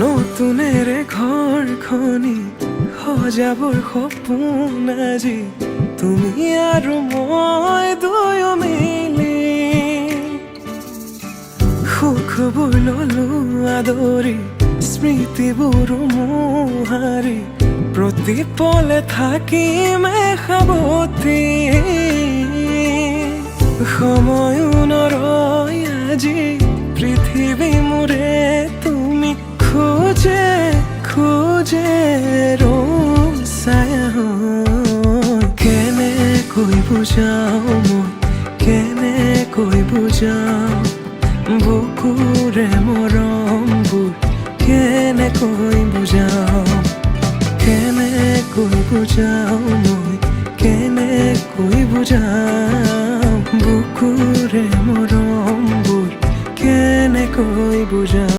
নতুনেৰে ঘৰখনি সজাবৰ সপোন আজি তুমি আৰু মই দুয়ো মিলি সুখবোৰ ললো আদৰি স্মৃতিবোৰ মোহাৰি প্ৰতি পলে থাকিম সাৱতি সময়ো নৰয় আজি পৃথিৱী মোৰে তুমি খোজে খোজে ৰং ছায়া কেনেকৈ বুজাও মই কেনেকৈ বুজাও বুকুৰে মৰমবোৰ কেনেকৈ বুজাও কেনেকৈ বুজাও মই কেনেকৈ বুজাও বুকুৰে মৰমবোৰ কেনেকৈ বুজাও